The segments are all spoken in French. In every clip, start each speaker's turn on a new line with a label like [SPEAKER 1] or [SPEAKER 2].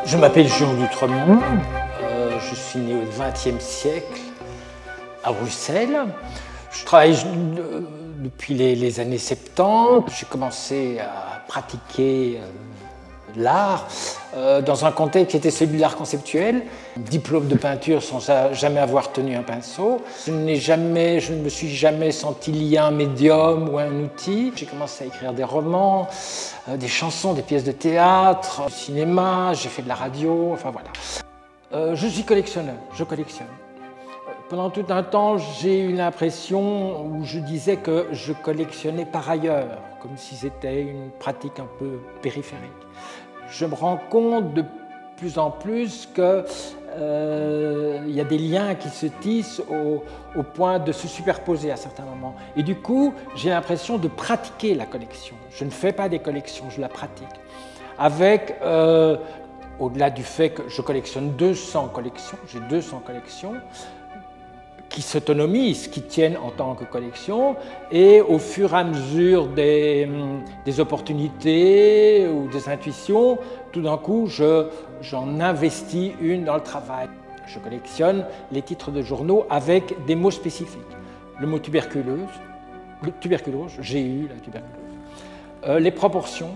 [SPEAKER 1] Je m'appelle Jean d'Outremont, je suis né au XXe siècle à Bruxelles. Je travaille depuis les années 70. J'ai commencé à pratiquer l'art dans un contexte qui était celui de l'art conceptuel. Diplôme de peinture sans jamais avoir tenu un pinceau. Je ne me suis jamais senti lié à un médium ou à un outil. J'ai commencé à écrire des romans, des chansons, des pièces de théâtre, du cinéma, j'ai fait de la radio, enfin voilà. Je suis collectionneur, je collectionne. Pendant tout un temps, j'ai eu l'impression où je disais que je collectionnais par ailleurs, comme si c'était une pratique un peu périphérique. Je me rends compte de plus en plus qu'il y a des liens qui se tissent au point de se superposer à certains moments. Et du coup, j'ai l'impression de pratiquer la collection. Je ne fais pas des collections, je la pratique. Avec, au-delà du fait que je collectionne 200 collections, j'ai 200 collections, qui s'autonomisent, qui tiennent en tant que collection, et au fur et à mesure des opportunités ou des intuitions, tout d'un coup, j'en investis une dans le travail. Je collectionne les titres de journaux avec des mots spécifiques. Le mot tuberculose, j'ai eu la tuberculose. Les proportions,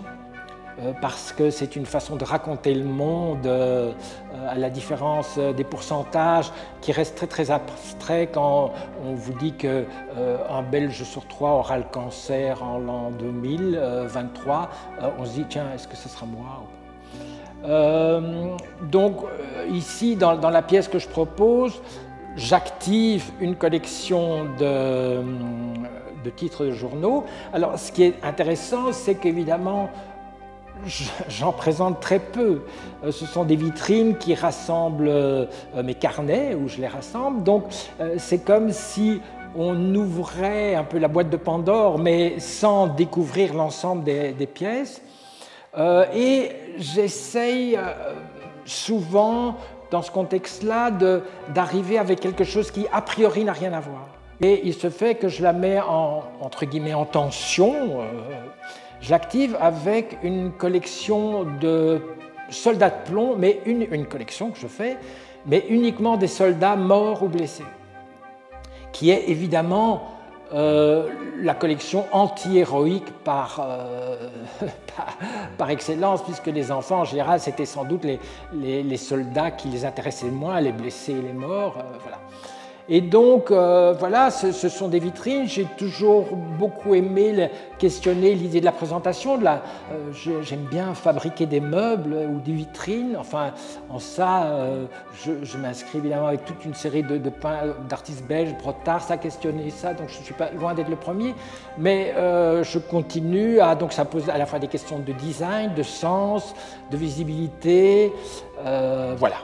[SPEAKER 1] parce que c'est une façon de raconter le monde à la différence des pourcentages qui restent très très abstraits quand on vous dit qu'un Belge sur 3 aura le cancer en l'an 2023. On se dit tiens, est-ce que ce sera moi ou pas? Donc ici dans la pièce que je propose, j'active une collection de titres de journaux. Alors ce qui est intéressant, c'est qu'évidemment j'en présente très peu. Ce sont des vitrines qui rassemblent mes carnets, où je les rassemble. Donc c'est comme si on ouvrait un peu la boîte de Pandore, mais sans découvrir l'ensemble des pièces. Et j'essaye souvent, dans ce contexte-là, d'arriver avec quelque chose qui, a priori, n'a rien à voir. Et il se fait que je la mets entre guillemets en tension. Je l'active avec une collection de soldats de plomb, mais une collection que je fais, mais uniquement des soldats morts ou blessés, qui est évidemment la collection anti-héroïque par excellence, puisque les enfants, en général, c'était sans doute les soldats qui les intéressaient le moins, les blessés et les morts, voilà. Et donc, voilà, ce sont des vitrines. J'ai toujours beaucoup aimé questionner l'idée de la présentation. J'aime bien fabriquer des meubles ou des vitrines. Enfin, en ça, je m'inscris évidemment avec toute une série d'artistes belges. Brotard, ça a questionné ça, donc je ne suis pas loin d'être le premier. Mais je continue donc ça pose à la fois des questions de design, de sens, de visibilité. Voilà.